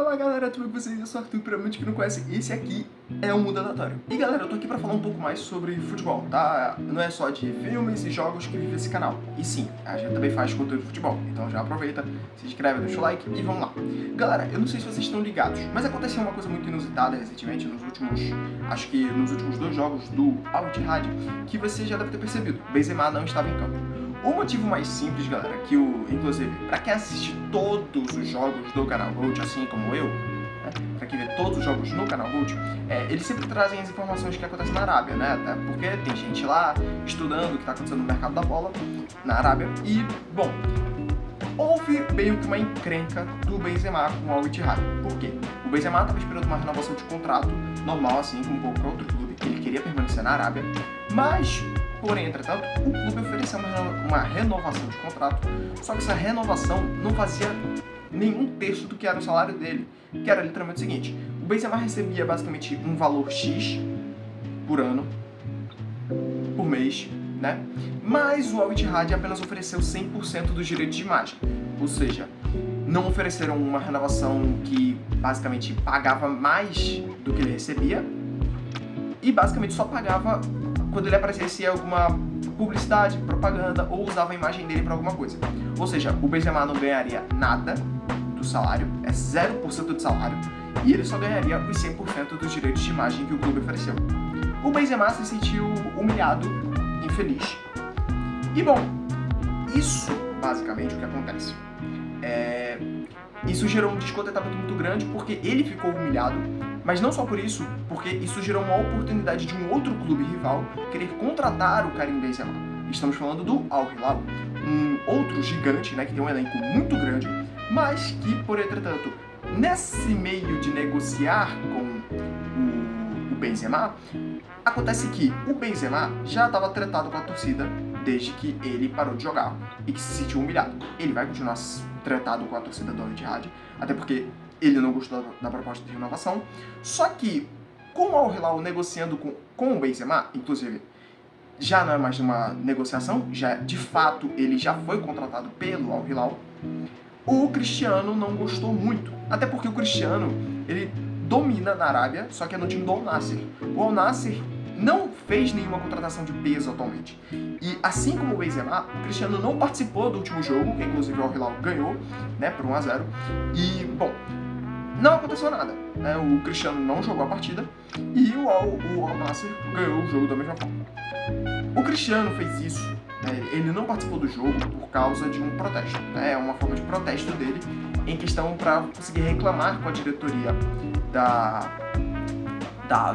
Fala galera, tudo bem com vocês? Eu sou o Arthur, pra muitos que não conhecem, esse aqui é o Mundo Aleatório. E galera, eu tô aqui pra falar um pouco mais sobre futebol, tá? Não é só de filmes e jogos que vive esse canal. E sim, a gente também faz conteúdo de futebol. Então já aproveita, se inscreve, deixa o like e vamos lá. Galera, eu não sei se vocês estão ligados, mas aconteceu uma coisa muito inusitada recentemente, acho que nos últimos 2 jogos do Al Ittihad, que você já deve ter percebido. Benzema não estava em campo. O motivo mais simples, galera, que inclusive, pra quem assiste todos os jogos do canal Gold, assim como eu, né, pra quem vê todos os jogos no canal Gold, eles sempre trazem as informações que acontecem na Arábia, né, até porque tem gente lá estudando o que tá acontecendo no mercado da bola na Arábia, e, bom, houve meio que uma encrenca do Benzema com o Al Ittihad. Por quê? O Benzema estava esperando uma renovação de contrato normal, assim como qualquer outro clube, ele queria permanecer na Arábia, mas... Porém, entretanto, o clube ofereceu uma renovação de contrato, só que essa renovação não fazia nenhum terço do que era o salário dele, que era literalmente o seguinte: o Benzema recebia basicamente um valor X por ano, por mês, né? Mas o Al Ittihad apenas ofereceu 100% dos direitos de imagem, ou seja, não ofereceram uma renovação que basicamente pagava mais do que ele recebia e basicamente só pagava quando ele aparecesse em alguma publicidade, propaganda ou usava a imagem dele para alguma coisa. Ou seja, o Benzema não ganharia nada do salário, é 0% de salário, e ele só ganharia os 100% dos direitos de imagem que o clube ofereceu. O Benzema se sentiu humilhado, infeliz. E bom, isso basicamente o que acontece. Isso gerou um descontentamento muito grande porque ele ficou humilhado, mas não só por isso, porque isso gerou uma oportunidade de um outro clube rival querer contratar o Karim Benzema. Estamos falando do Al Hilal, um outro gigante, né, que tem um elenco muito grande, mas que, por entretanto, nesse meio de negociar com o Benzema, acontece que o Benzema já estava tratado com a torcida desde que ele parou de jogar e que se sentiu humilhado. Ele vai continuar tratado com a torcida do Al Ittihad, até porque ele não gostou da proposta de renovação. Só que, com o Al Hilal negociando com o Benzema, inclusive, já não é mais uma negociação, já de fato ele já foi contratado pelo Al Hilal, o Cristiano não gostou muito. Até porque o Cristiano, ele domina na Arábia, só que é no time do Al Nassr. O Al Nassr não fez nenhuma contratação de peso atualmente. E assim como o Benzema, o Cristiano não participou do último jogo, que inclusive o Al Hilal ganhou, né, por 1-0. E, bom, não aconteceu nada, né? O Cristiano não jogou a partida e o Al Nassr ganhou o jogo da mesma forma. O Cristiano fez isso, né, ele não participou do jogo por causa de um protesto, né, é uma forma de protesto dele em questão para conseguir reclamar com a diretoria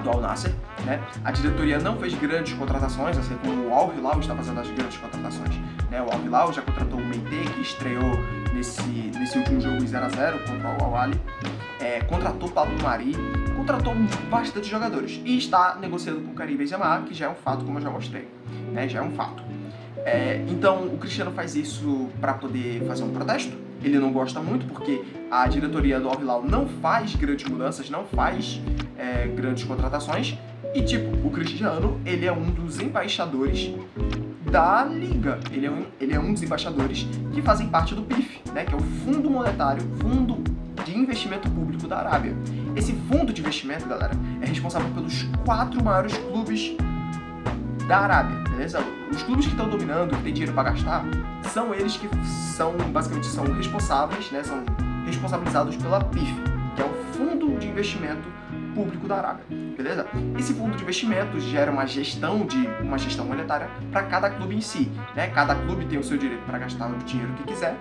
do Al Nassr, né? A diretoria não fez grandes contratações, assim como o Al Hilal está fazendo as grandes contratações, né? O Al Hilal já contratou o Meite, que estreou nesse último jogo em 0-0 contra o Al Ahly, contratou o Pablo Mari, contratou bastante jogadores e está negociando com o Karim Benzema, que já é um fato, como eu já mostrei, né? Já é um fato. Então o Cristiano faz isso para poder fazer um protesto. Ele não gosta muito porque a diretoria do Al Hilal não faz grandes mudanças, não faz grandes contratações. E tipo, o Cristiano, ele é um dos embaixadores da liga. Ele é um dos embaixadores que fazem parte do PIF, né, que é o Fundo Monetário, Fundo de Investimento Público da Arábia. Esse fundo de investimento, galera, é responsável pelos 4 maiores clubes da Arábia, beleza? Os clubes que estão dominando, que têm dinheiro para gastar, são eles que basicamente são responsáveis, né, são responsabilizados pela PIF, que é o Fundo de Investimento Público da Arábia, beleza? Esse fundo de investimentos gera uma gestão monetária para cada clube em si, né? Cada clube tem o seu direito para gastar o dinheiro que quiser,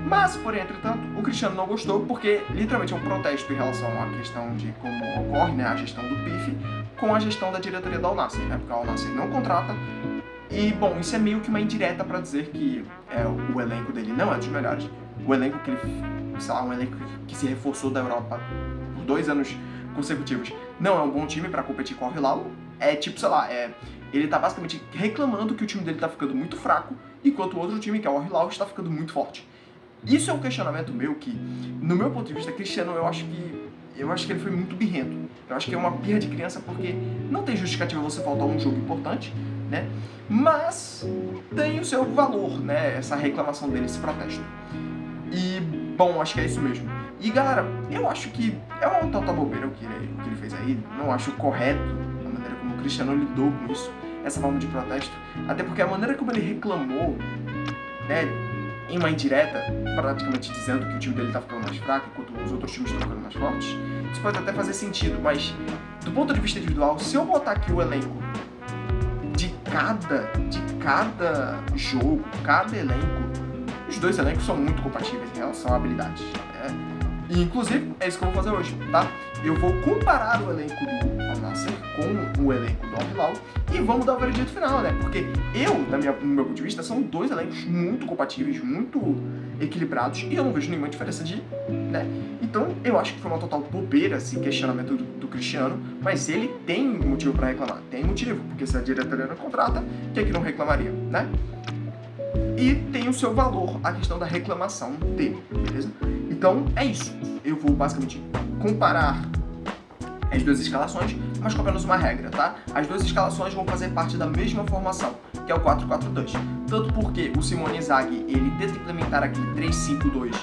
mas, porém, entretanto, o Cristiano não gostou porque literalmente é um protesto em relação à questão de como ocorre, né, a gestão do PIF com a gestão da diretoria do Al Nassr, né? Porque o Al Nassr não contrata. E, bom, isso é meio que uma indireta para dizer que o elenco dele não é dos melhores. O elenco que ele, sei lá, um elenco que se reforçou da Europa por 2 anos consecutivos, não é um bom time para competir com o Al Hilal. Tipo, sei lá, ele tá basicamente reclamando que o time dele tá ficando muito fraco, enquanto o outro time, que é o Al Hilal, está ficando muito forte. Isso é um questionamento meu que, no meu ponto de vista, Cristiano, eu acho que ele foi muito birrento. Eu acho que é uma birra de criança porque não tem justificativa você faltar um jogo importante, né? Mas tem o seu valor, né? Essa reclamação dele, esse protesto. E, bom, acho que é isso mesmo. E galera, eu acho que é uma total bobeira o que ele fez aí. Não acho correto a maneira como o Cristiano lidou com isso, essa forma de protesto. Até porque a maneira como ele reclamou, né, em uma indireta, praticamente dizendo que o time dele tá ficando mais fraco enquanto os outros times estão ficando mais fortes, isso pode até fazer sentido, mas do ponto de vista individual, se eu botar aqui o elenco de cada jogo, cada elenco, os dois elencos são muito compatíveis em relação a habilidades. E, inclusive, é isso que eu vou fazer hoje, tá? Eu vou comparar o elenco do Al-Nassr com o elenco do Al-Hilal e vamos dar o veredito final, né? Porque no meu ponto de vista, são dois elencos muito compatíveis, muito equilibrados e eu não vejo nenhuma diferença né? Então, eu acho que foi uma total bobeira esse questionamento do Cristiano, mas ele tem motivo pra reclamar. Tem motivo, porque se a diretoria não contrata, que é que não reclamaria, né? E tem o seu valor a questão da reclamação dele, beleza? Então é isso. Eu vou basicamente comparar as duas escalações, mas com apenas uma regra, tá? As duas escalações vão fazer parte da mesma formação, que é o 4-4-2. Tanto porque o Simone Inzaghi, ele tenta implementar aquele 3-5-2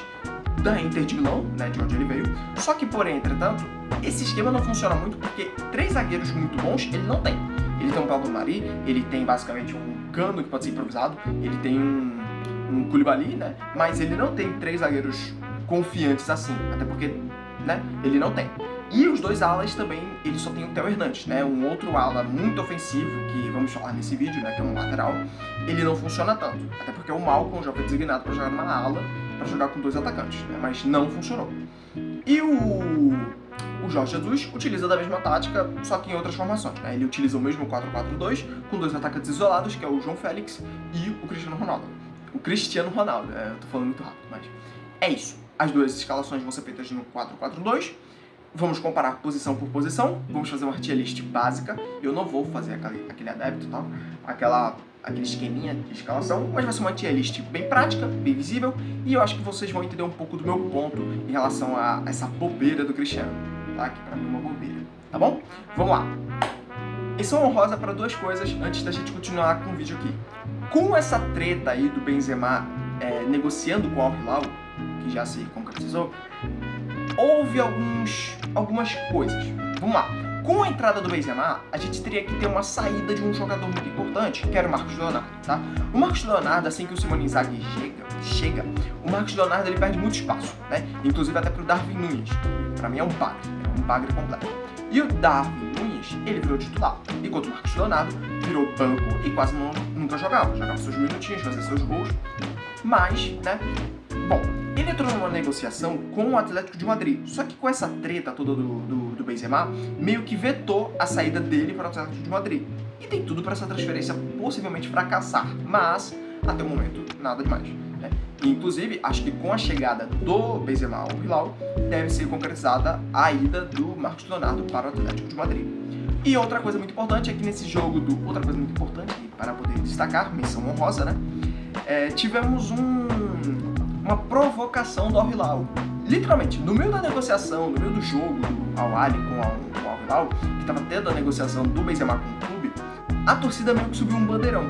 da Inter de Milão, né, de onde ele veio. Só que, porém, entretanto, esse esquema não funciona muito porque três zagueiros muito bons ele não tem. Ele tem um Pablo Mari, ele tem basicamente um Cano que pode ser improvisado, ele tem um Koulibaly, né? Mas ele não tem três zagueiros confiantes assim, até porque, né, ele não tem. E os dois alas também, ele só tem o Theo Hernandes, né, um outro ala muito ofensivo, que vamos falar nesse vídeo, né, que é um lateral, ele não funciona tanto, até porque o Malcom já foi designado para jogar numa ala, para jogar com dois atacantes, né, mas não funcionou. E o Jorge Jesus utiliza da mesma tática, só que em outras formações, né, ele utiliza o mesmo 4-4-2, com dois atacantes isolados, que é o João Félix e o Cristiano Ronaldo. Eu tô falando muito rápido, mas é isso. As duas escalações vão ser feitas no 4-4-2. Vamos comparar posição por posição. Vamos fazer uma tier list básica. Eu não vou fazer aquele adepto, tá? Aquele esqueminha de escalação, mas vai ser uma tier list bem prática, bem visível. E eu acho que vocês vão entender um pouco do meu ponto em relação a essa bobeira do Cristiano, tá? Que pra mim é uma bobeira, tá bom? Vamos lá. Menção honrosa para duas coisas antes da gente continuar com o vídeo aqui. Com essa treta aí do Benzema negociando com o Al-Hilal, que já se concretizou, houve algumas coisas. Vamos lá. Com a entrada do Benzema, a gente teria que ter uma saída de um jogador muito importante, que era o Marcos Leonardo, tá? O Marcos Leonardo, assim que o Simone Inzaghi chega, o Marcos Leonardo ele perde muito espaço, né? Inclusive até pro Darwin Núñez, que pra mim é um bagre completo. E o Darwin Núñez, ele virou titular, enquanto o Marcos Leonardo virou banco e quase nunca jogava seus minutinhos, fazia seus gols, mas, né, bom, ele entrou numa negociação com o Atlético de Madrid, só que com essa treta toda do Benzema, meio que vetou a saída dele para o Atlético de Madrid. E tem tudo para essa transferência possivelmente fracassar, mas, até o momento, nada demais, né? E, inclusive, acho que com a chegada do Benzema ao Hilal, deve ser concretizada a ida do Marcos Leonardo para o Atlético de Madrid. E outra coisa muito importante é que nesse jogo outra coisa muito importante, para poder destacar, menção honrosa, né? Tivemos uma provocação do Al-Hilal. Literalmente, no meio da negociação, no meio do jogo do Al-Ahly com o Al-Hilal, que estava tendo a negociação do Benzema com o clube, a torcida meio que subiu um bandeirão.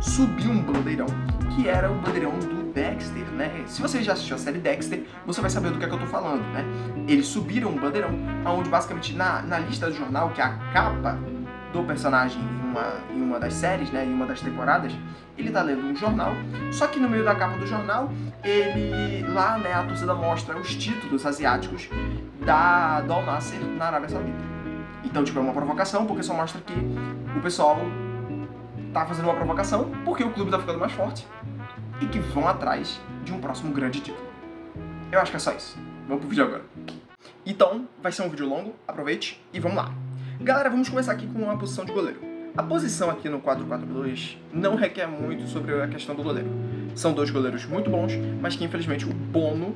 Subiu um bandeirão, que era o bandeirão do Dexter, né? Se você já assistiu a série Dexter, você vai saber do que é que eu tô falando, né? Eles subiram um bandeirão, onde basicamente na lista do jornal, que é a capa do personagem em uma das séries, né, em uma das temporadas, ele tá lendo um jornal, só que no meio da capa do jornal, lá, né, a torcida mostra os títulos asiáticos do Al-Nassr na Arábia Saudita. Então, tipo, é uma provocação, porque só mostra que o pessoal tá fazendo uma provocação porque o clube tá ficando mais forte e que vão atrás de um próximo grande título. Eu acho que é só isso. Vamos pro vídeo agora. Então, vai ser um vídeo longo, aproveite e vamos lá. Galera, vamos começar aqui com a posição de goleiro. A posição aqui no 4-4-2 não requer muito sobre a questão do goleiro. São dois goleiros muito bons, mas que infelizmente o Bono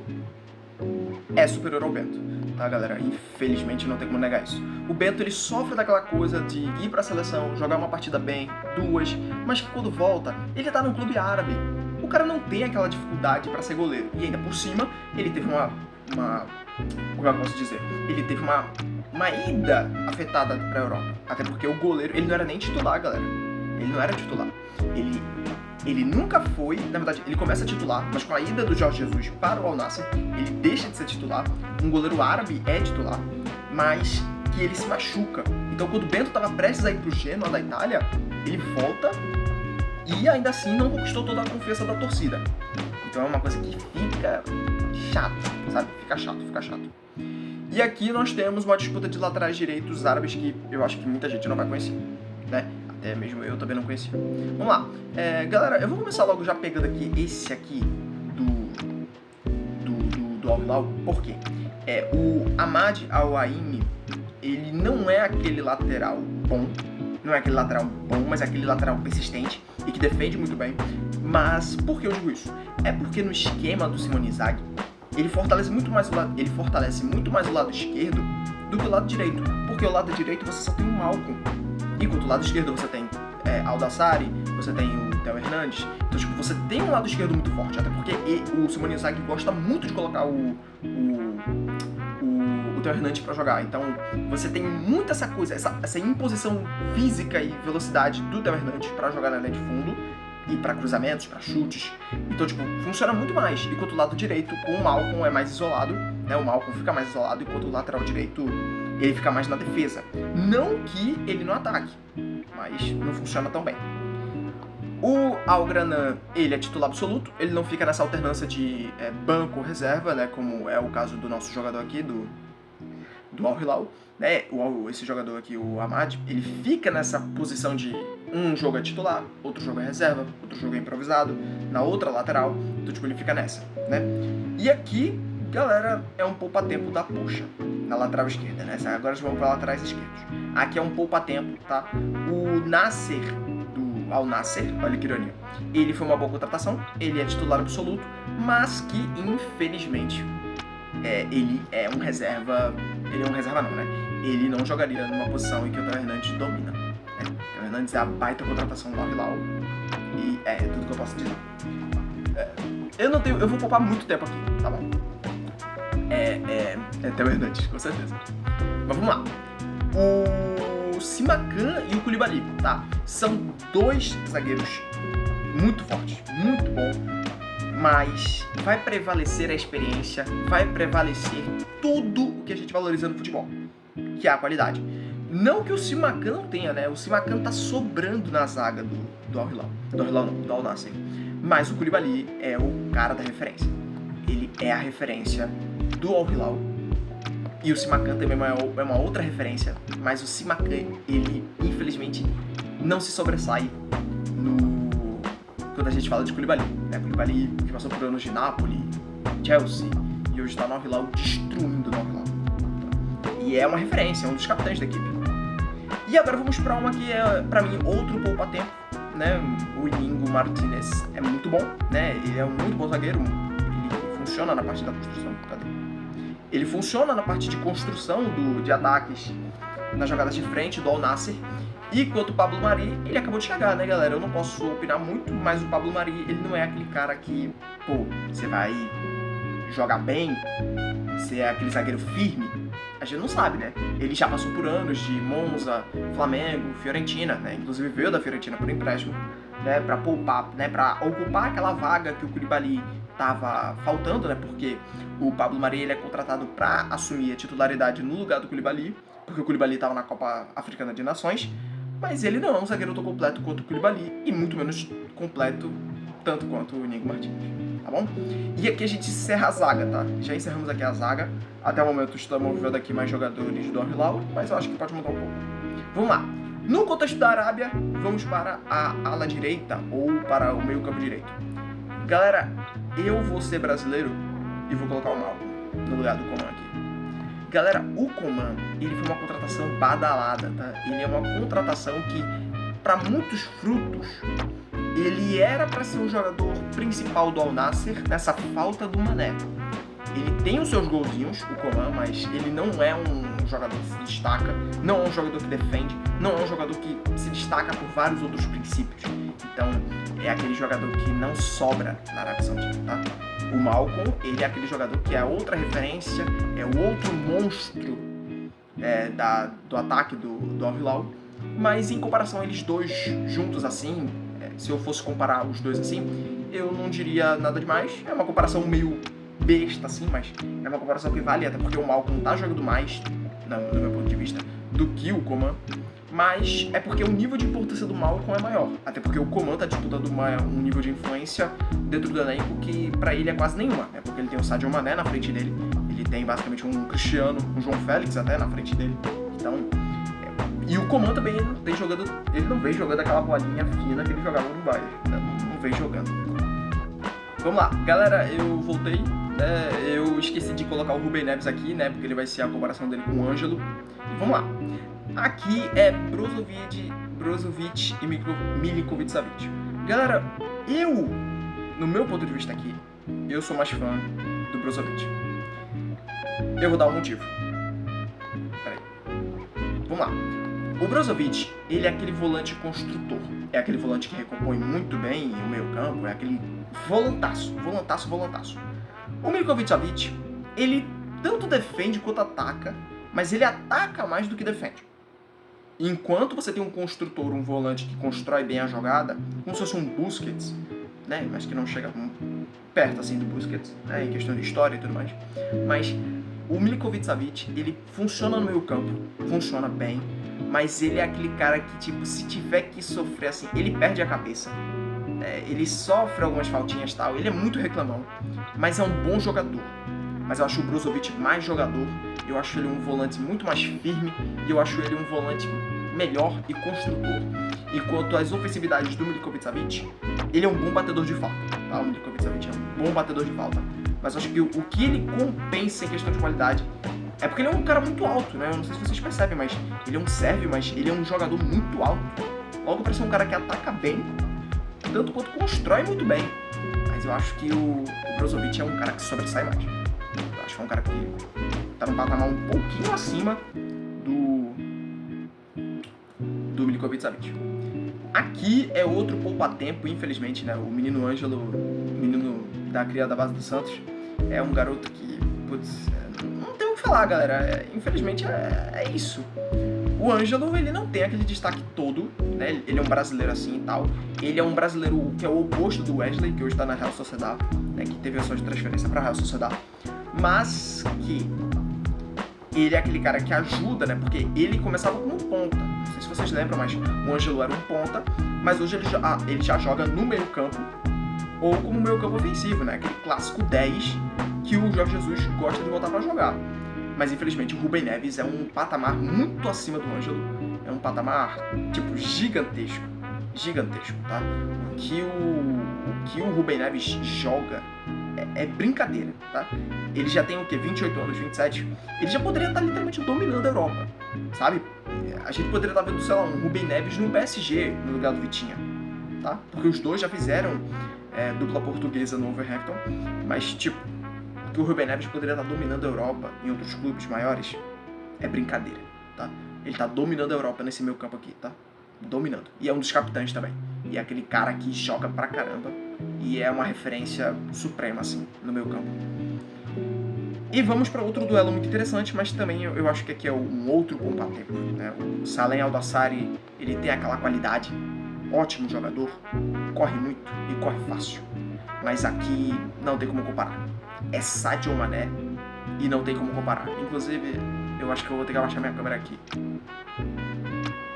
é superior ao Bento, tá, galera? Infelizmente não tem como negar isso. O Bento, ele sofre daquela coisa de ir pra seleção, jogar uma partida bem, duas, mas que quando volta, ele tá num clube árabe. O cara não tem aquela dificuldade pra ser goleiro. E ainda por cima, ele teve como eu posso dizer? Ele teve uma ida afetada pra Europa. Até porque o goleiro, ele não era nem titular, galera. Ele não era titular. Ele Ele nunca foi, na verdade, ele começa a titular, mas com a ida do Jorge Jesus para o Al Nassr, ele deixa de ser titular. Um goleiro árabe é titular, mas que ele se machuca. Então, quando o Bento estava prestes a ir para o Genoa da Itália, ele volta e ainda assim não conquistou toda a confiança da torcida. Então é uma coisa que fica chato, sabe? Fica chato. E aqui nós temos uma disputa de laterais direitos árabes que eu acho que muita gente não vai conhecer, né? Até mesmo eu também não conhecia. Vamos lá. Galera, eu vou começar logo já pegando aqui esse aqui do Al Hilal. Por quê? O Ahmad Al-Aimi, ele não é aquele lateral bom. Não é aquele lateral bom, mas é aquele lateral persistente e que defende muito bem. Mas por que eu digo isso? É porque no esquema do Simone Inzaghi, ele fortalece muito mais o lado esquerdo do que o lado direito. Porque o lado direito você só tem o Malcom. Enquanto o lado esquerdo você tem Aldassari, você tem o Theo Hernandes. Então, tipo, você tem um lado esquerdo muito forte. Até porque o Simone Inzaghi gosta muito de colocar o Theo Hernandes pra jogar. Então, você tem muito essa coisa, essa imposição física e velocidade do Theo Hernandes pra jogar na linha de fundo. E para cruzamentos, para chutes. Então, tipo, funciona muito mais. Enquanto o lado direito, com o Malcom, é mais isolado, né? O Malcom fica mais isolado, enquanto o lateral direito, ele fica mais na defesa. Não que ele não ataque, mas não funciona tão bem. O Al-Granan, ele é titular absoluto, ele não fica nessa alternância de banco ou reserva, né? Como é o caso do nosso jogador aqui, do Al Hilal. Né? Esse jogador aqui, o Ahmad, ele fica nessa posição de um jogo é titular, outro jogo é reserva, outro jogo é improvisado, na outra lateral, então tipo, ele fica nessa, né? E aqui, galera, é um poupa-tempo da Poxa, na lateral esquerda, né? Agora vamos para laterais esquerdos. Aqui é um poupa-tempo, tá? O Nasser, do Al Nassr, olha que ironia, ele foi uma boa contratação, ele é titular absoluto, mas que, infelizmente, ele é um reserva não, né? Ele não jogaria numa posição em que o Theo Hernandes domina. O Theo Hernandes é a baita contratação do Al Hilal e é tudo que eu posso dizer. Eu vou poupar muito tempo aqui, tá bom? Theo Hernandes, com certeza. Mas vamos lá. O Simakan e o Koulibaly, tá? São dois zagueiros muito fortes, muito bons. Mas vai prevalecer a experiência, vai prevalecer tudo o que a gente valoriza no futebol, que é a qualidade. Não que o Simakan não tenha, né? O Simakan tá sobrando na zaga do Al Hilal. Do Al Hilal não, do Al Nassr. Mas o Koulibaly é o cara da referência. Ele é a referência do Al Hilal. E o Simakan também é uma outra referência. Mas o Simakan, ele, infelizmente, não se sobressai quando a gente fala de Koulibaly, né? Koulibaly que passou por anos de Napoli, Chelsea, e hoje está no Al Hilal destruindo o Al Hilal. E é uma referência, é um dos capitães da equipe. E agora vamos para uma que é, para mim, outro poupa-tempo, né? O Inigo Martinez é muito bom, né? Ele é um muito bom zagueiro, ele funciona na parte da construção. Ele funciona na parte de construção de ataques, nas jogadas de frente do Al Nassr. E quanto o Pablo Mari, ele acabou de chegar, né, galera? Eu não posso opinar muito, mas o Pablo Mari, ele não é aquele cara que, você vai jogar bem, você é aquele zagueiro firme. A gente não sabe, né? Ele já passou por anos de Monza, Flamengo, Fiorentina, né? Inclusive veio da Fiorentina por empréstimo, né? Pra poupar, né? Pra ocupar aquela vaga que o Koulibaly tava faltando, né? Porque o Pablo Mari, ele é contratado pra assumir a titularidade no lugar do Koulibaly, porque o Koulibaly tava na Copa Africana de Nações. Mas ele não é um zagueiro tão completo quanto o Koulibaly e muito menos completo tanto quanto o Inigo Martinez, tá bom? E aqui a gente encerra a zaga, tá? Já encerramos aqui a zaga. Até o momento estamos vendo aqui mais jogadores do Al Hilal, mas eu acho que pode mudar um pouco. Vamos lá. No contexto da Arábia, vamos para a ala direita ou para o meio campo direito. Galera, eu vou ser brasileiro e vou colocar o Malcom no lugar do Coman aqui. Galera, o Coman, ele foi uma contratação badalada, tá? Ele é uma contratação que, para muitos frutos, ele era para ser o jogador principal do Al Nassr nessa falta do Mané. Ele tem os seus golzinhos, o Coman, mas ele não é um jogador que se destaca, não é um jogador que defende, não é um jogador que se destaca por vários outros princípios. Então, é aquele jogador que não sobra na Arábia Saudita, tá? O Malcom, ele é aquele jogador que é outra referência, é o outro monstro do ataque do Al Hilal, mas em comparação eles dois juntos assim, Se eu fosse comparar os dois assim, eu não diria nada demais. É uma comparação meio besta, assim, mas é uma comparação que vale, até porque o Malcolm tá jogando mais, no meu ponto de vista, do que o Coman. Mas é porque o nível de importância do Malcolm é maior. Até porque o Coman tá disputando um nível de influência dentro do elenco que pra ele é quase nenhuma. É porque ele tem o Sadio Mané na frente dele, ele tem basicamente um Cristiano, um João Félix até na frente dele. Então, e o Coman também ele não vem jogando aquela bolinha fina que ele jogava no Bayern. Não vem jogando. Vamos lá, galera, eu voltei. Eu esqueci de colocar o Ruben Neves aqui, né? Porque ele vai ser a comparação dele com o Ângelo. E vamos lá. Aqui é Brozovic e Milinkovic-Savic. Galera, no meu ponto de vista aqui, eu sou mais fã do Brozovic. Eu vou dar um motivo. Peraí. Vamos lá. O Brozovic, ele é aquele volante construtor. É aquele volante que recompõe muito bem o meio campo. É aquele volantaço. O Milinkovic-Savic, ele tanto defende quanto ataca, mas ele ataca mais do que defende. Enquanto você tem um construtor, um volante que constrói bem a jogada, como se fosse um Busquets, né? Mas que não chega perto assim do Busquets, né? Em questão de história e tudo mais. Mas o Milinkovic-Savic, ele funciona no meio campo, funciona bem, mas ele é aquele cara que, tipo, se tiver que sofrer assim, ele perde a cabeça. Ele sofre algumas faltinhas e tal, ele é muito reclamão, mas é um bom jogador. Mas eu acho o Brozovic mais jogador, eu acho ele um volante muito mais firme, e eu acho ele um volante melhor e construtor. Enquanto as ofensividades do Milinkovic-Savic, ele é um bom batedor de falta, tá? O Milinkovic-Savic é um bom batedor de falta, mas eu acho que o que ele compensa em questão de qualidade é porque ele é um cara muito alto, né? Eu não sei se vocês percebem, mas ele é um sérvio, mas ele é um jogador muito alto. Logo parece um cara que ataca bem, tanto quanto constrói muito bem. Mas eu acho que o Brozovic é um cara que sobressai mais. Eu acho que é um cara que tá num patamar um pouquinho acima do Milinkovic-Savic. Aqui é outro poupa-tempo, infelizmente, né? O menino Ângelo, menino da cria da base do Santos, é um garoto que, putz, não tem o que falar, galera. Infelizmente é isso. O Ângelo, ele não tem aquele destaque todo, né? Ele é um brasileiro assim e tal. Ele é um brasileiro que é o oposto do Wesley, que hoje tá na Real Sociedad, né? Que teve a sua transferência pra Real Sociedad. Mas que ele é aquele cara que ajuda, né? Porque ele começava como ponta. Não sei se vocês lembram, mas o Ângelo era um ponta. Mas hoje ele já joga no meio campo ou como meio campo ofensivo, né? Aquele clássico 10 que o Jorge Jesus gosta de botar pra jogar. Mas infelizmente o Ruben Neves é um patamar muito acima do Ângelo. É um patamar, tipo, gigantesco. Gigantesco, tá? O que o Ruben Neves joga é brincadeira, tá? Ele já tem o quê? 28 anos, 27? Ele já poderia estar literalmente dominando a Europa, sabe? A gente poderia estar vendo, sei lá, um Ruben Neves no PSG no lugar do Vitinha, tá? Porque os dois já fizeram dupla portuguesa no Wolverhampton, mas, tipo, que o Ruben Neves poderia estar dominando a Europa em outros clubes maiores é brincadeira, tá? Ele tá dominando a Europa nesse meio campo aqui, tá? Dominando. E é um dos capitães também. E é aquele cara que joga pra caramba. E é uma referência suprema, assim, no meio campo. E vamos para outro duelo muito interessante, mas também eu acho que aqui é um outro bom pateco, né? O Salem Al-Dassari, ele tem aquela qualidade. Ótimo jogador. Corre muito e corre fácil. Mas aqui não tem como comparar. É Sadio Mané e não tem como comparar. Inclusive, eu acho que eu vou ter que abaixar minha câmera aqui.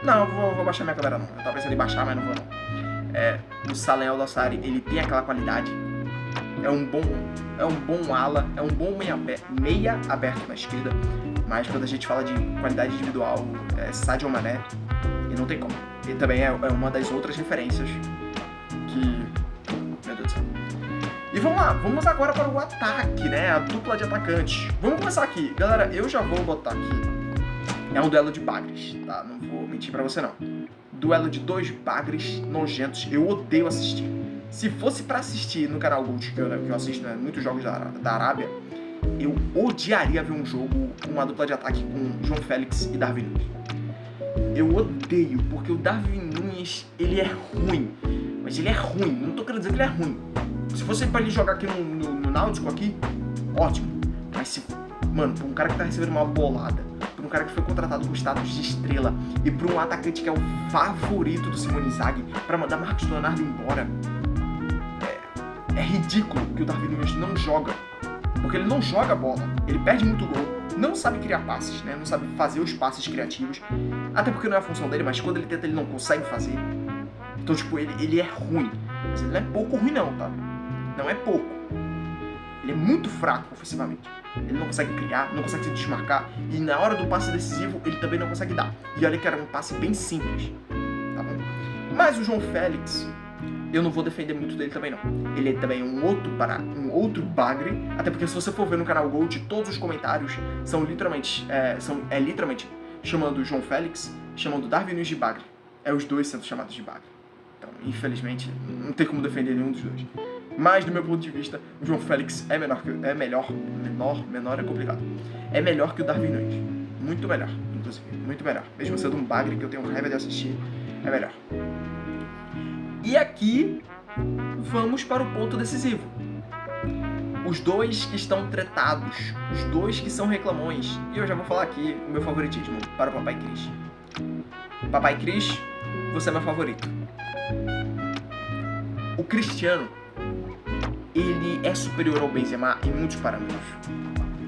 Não, eu vou baixar minha câmera não. Eu tava pensando em baixar, mas não vou não. O Salem Al-Dassari, ele tem aquela qualidade. É um bom ala, é um bom meia aberto na esquerda. Mas quando a gente fala de qualidade individual, Sadio Mané, e não tem como. Ele também é uma das outras referências que... Meu Deus do céu. E vamos lá, vamos agora para o ataque, né? A dupla de atacantes. Vamos começar aqui. Galera, eu já vou botar aqui. É um duelo de bagres, tá? Não vou mentir pra você, não. Duelo de dois bagres nojentos. Eu odeio assistir. Se fosse pra assistir no canal Gold, que eu assisto, né, muitos jogos da Arábia, eu odiaria ver um jogo com uma dupla de ataque com João Félix e Darwin Núñez. Eu odeio, porque o Darwin Núñez, ele é ruim. Mas ele é ruim. Não tô querendo dizer que ele é ruim. Se fosse pra ele jogar aqui no Náutico, aqui, ótimo. Mas se... Mano, pra um cara que tá recebendo uma bolada, pra um cara que foi contratado com status de estrela, e para um atacante que é o favorito do Simone Inzaghi, para mandar Marcos Leonardo embora, é ridículo que o Darwin Núñez não joga. Porque ele não joga bola, ele perde muito gol, não sabe criar passes, né? Não sabe fazer os passes criativos, até porque não é a função dele, mas quando ele tenta ele não consegue fazer. Então, tipo, ele é ruim, mas ele não é pouco ruim não, tá? Não é pouco. Ele é muito fraco ofensivamente. Ele não consegue criar, não consegue se desmarcar, e na hora do passe decisivo ele também não consegue dar. E olha que era um passe bem simples, tá bom? Mas o João Félix, eu não vou defender muito dele também não. Ele é também um outro bagre, até porque se você for ver no canal Gold, todos os comentários são literalmente chamando o João Félix, chamando o Darwin Núñez de bagre. É os dois sendo chamados de bagre. Então, infelizmente, não tem como defender nenhum dos dois. Mas, do meu ponto de vista, o João Félix é melhor é complicado. É melhor que o Darwin Núñez. Muito melhor, inclusive. Muito melhor. Mesmo sendo um bagre que eu tenho raiva de assistir, é melhor. E aqui, vamos para o ponto decisivo. Os dois que estão tretados, os dois que são reclamões. E eu já vou falar aqui o meu favoritismo para o Papai Cris. Papai Cris, você é meu favorito. O Cristiano, ele é superior ao Benzema em muitos parâmetros.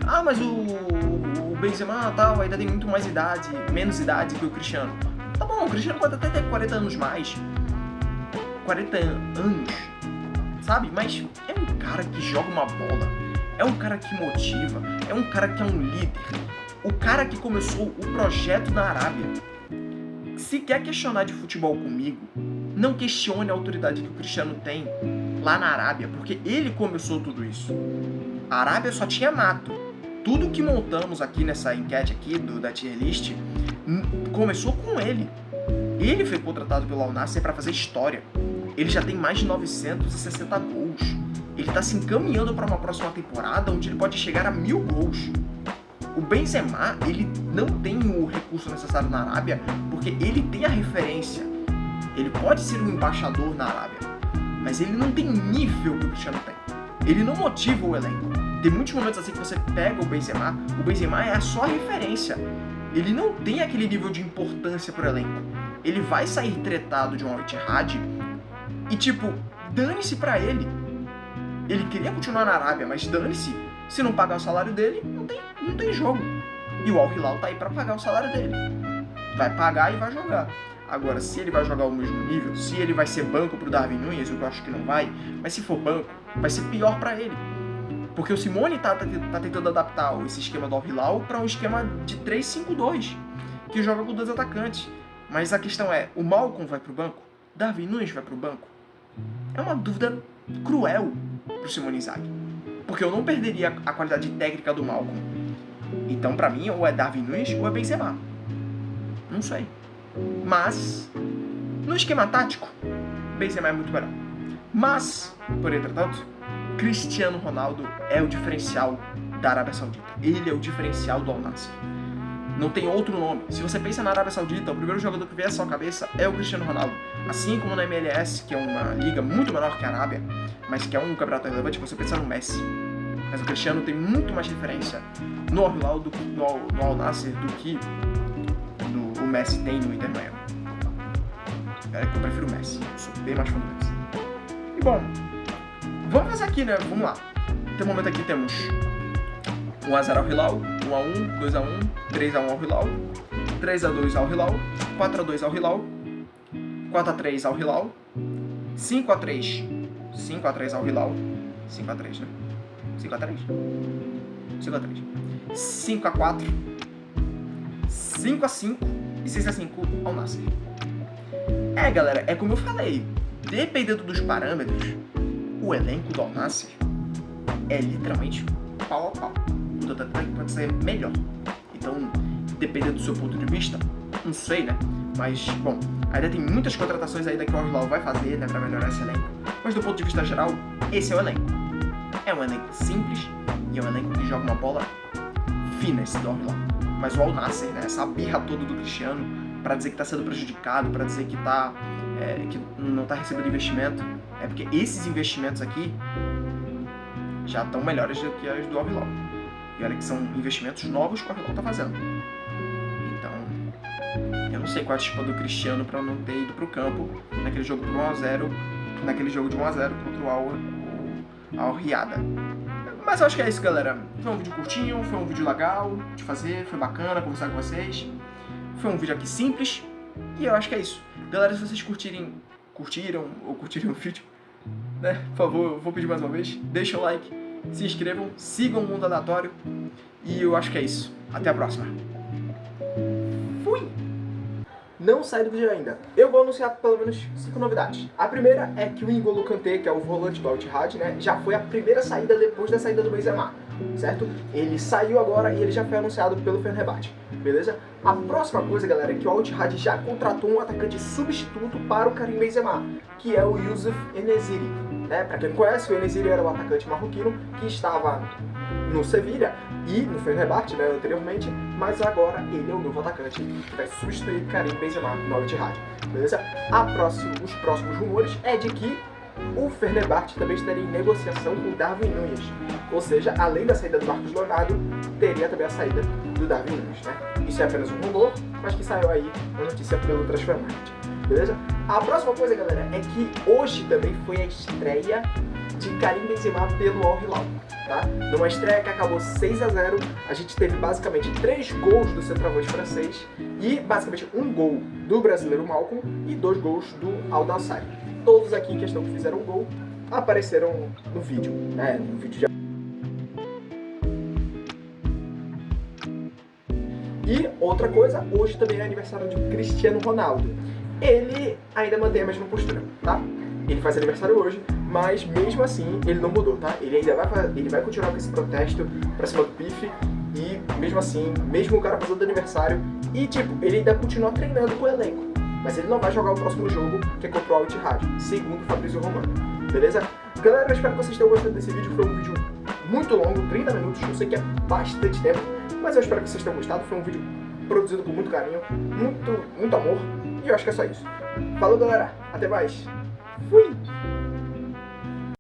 Ah, mas o Benzema tal, ainda tem muito mais idade, menos idade que o Cristiano. Tá bom, o Cristiano pode até ter 40 anos mais. 40 anos, sabe? Mas é um cara que joga uma bola, é um cara que motiva, é um cara que é um líder, o cara que começou o projeto na Arábia. Se quer questionar de futebol comigo, não questione a autoridade que o Cristiano tem lá na Arábia, porque ele começou tudo isso. A Arábia só tinha mato. Tudo que montamos aqui nessa enquete aqui da tier list começou com ele. Ele foi contratado pelo Al Nassr para fazer história. Ele já tem mais de 960 gols. Ele está se encaminhando para uma próxima temporada onde ele pode chegar a 1000 gols. O Benzema, ele não tem o recurso necessário na Arábia porque ele tem a referência. Ele pode ser um embaixador na Arábia, mas ele não tem o nível que o Cristiano tem. Ele não motiva o elenco. Tem muitos momentos assim que você pega o Benzema é a sua referência. Ele não tem aquele nível de importância pro elenco. Ele vai sair tretado de um Al-Ittihad e, tipo, dane-se pra ele. Ele queria continuar na Arábia, mas dane-se. Se não pagar o salário dele, não tem jogo. E o Al Hilal tá aí pra pagar o salário dele. Vai pagar e vai jogar. Agora, se ele vai jogar ao mesmo nível, se ele vai ser banco pro Darwin Núñez, eu acho que não vai, mas se for banco, vai ser pior pra ele. Porque o Simone tá tentando adaptar esse esquema do Al Hilal pra um esquema de 3-5-2, que joga com 2 atacantes. Mas a questão é, o Malcom vai pro banco? Darwin Núñez vai pro banco? É uma dúvida cruel pro Simone Inzaghi. Porque eu não perderia a qualidade técnica do Malcom. Então, pra mim, ou é Darwin Núñez ou é Benzema. Não sei. Mas, no esquema tático, Benzema é muito melhor. Mas, por entretanto, Cristiano Ronaldo é o diferencial da Arábia Saudita. Ele é o diferencial do Al Nassr. Não tem outro nome. Se você pensa na Arábia Saudita, o primeiro jogador que vem à sua cabeça é o Cristiano Ronaldo. Assim como na MLS, que é uma liga muito menor que a Arábia, mas que é um campeonato relevante, você pensa no Messi. Mas o Cristiano tem muito mais referência no Al Hilal do que no Al Nassr do que o Messi tem no Inter Miami. É que eu prefiro o Messi. Eu sou bem mais fã do Messi. E bom, vamos fazer aqui, né? Vamos lá. Até o momento aqui temos 1-0 Al Hilal, 1-1, 2-1, 3-1 Al Hilal, 3-2 Al Hilal, 4-2 Al Hilal, 4-3 Al Hilal, 5-3 Al Hilal, 5-3, né? 5-3? 5-3. 5-4, 5-5 e 6-5 Al Nassr. É, galera, é como eu falei, dependendo dos parâmetros, o elenco do Al Nassr é literalmente pau a pau. O do Tottenham pode ser melhor. Então, dependendo do seu ponto de vista, não sei, né? Mas, bom, ainda tem muitas contratações ainda que o Al Hilal vai fazer, né, pra melhorar esse elenco. Mas do ponto de vista geral, esse é o elenco. É um elenco simples e é um elenco que joga uma bola fina, esse do Al Hilal. Mas o Al Nassr, né, essa birra toda do Cristiano, pra dizer que tá sendo prejudicado, pra dizer que que não tá recebendo investimento, é porque esses investimentos aqui já estão melhores do que as do Al Hilal. E olha que são investimentos novos que o Al Hilal tá fazendo. não sei qual a desculpa do Cristiano pra não ter ido pro campo naquele jogo por 1-0, naquele jogo de 1-0 contra o Al Riada. Mas eu acho que é isso, galera. Foi um vídeo curtinho, foi um vídeo legal de fazer, foi bacana conversar com vocês. Foi um vídeo aqui simples e eu acho que é isso. Galera, se vocês curtiram o vídeo, né, por favor, eu vou pedir mais uma vez, deixa o like, se inscrevam, sigam o Mundo Aleatório e eu acho que é isso. Até a próxima. Fui! Não sai do vídeo ainda. Eu vou anunciar pelo menos 5 novidades. A primeira é que o N'Golo Kanté, que é o volante do Al Ittihad, né, já foi a primeira saída depois da saída do Benzema, certo? Ele saiu agora e ele já foi anunciado pelo Fenerbahçe, beleza? A próxima coisa, galera, é que o Al Ittihad já contratou um atacante substituto para o Karim Benzema, que é o Youssef En-Nesyri, né? Pra quem não conhece, o En-Nesyri era o atacante marroquino que estava no Sevilha e no Fenerbahçe, né, anteriormente, mas agora ele é o novo atacante que vai substituir Karim Benzema no Al Ittihad, beleza? Os próximos rumores é de que o Fenerbahçe também estaria em negociação com o Darwin Núñez, ou seja, além da saída do Marcos Leonardo, teria também a saída do Darwin Núñez, né? Isso é apenas um rumor, mas que saiu aí na notícia pelo Transfermarkt, beleza? A próxima coisa, galera, é que hoje também foi a estreia de Karim Benzema pelo Al Hilal, tá? Numa estreia que acabou 6-0, a gente teve basicamente 3 gols do centroavante francês e basicamente um gol do brasileiro Malcom e 2 gols do Al Nassr. Todos aqui em questão que fizeram um gol apareceram no vídeo, né? No vídeo de... E outra coisa, hoje também é aniversário de Cristiano Ronaldo. Ele ainda mantém a mesma postura, tá? Ele faz aniversário hoje, mas mesmo assim ele não mudou, tá? Ele ainda vai continuar com esse protesto pra cima do Pife e mesmo assim, mesmo o cara fazendo aniversário e tipo, ele ainda continua treinando com o elenco, mas ele não vai jogar o próximo jogo, que é contra o Al Ittihad, segundo o Fabrício Romano, beleza? Galera, eu espero que vocês tenham gostado desse vídeo, foi um vídeo muito longo, 30 minutos, eu sei que é bastante tempo, mas eu espero que vocês tenham gostado, foi um vídeo produzido com muito carinho, muito amor, e eu acho que é só isso. Falou, galera, até mais, fui!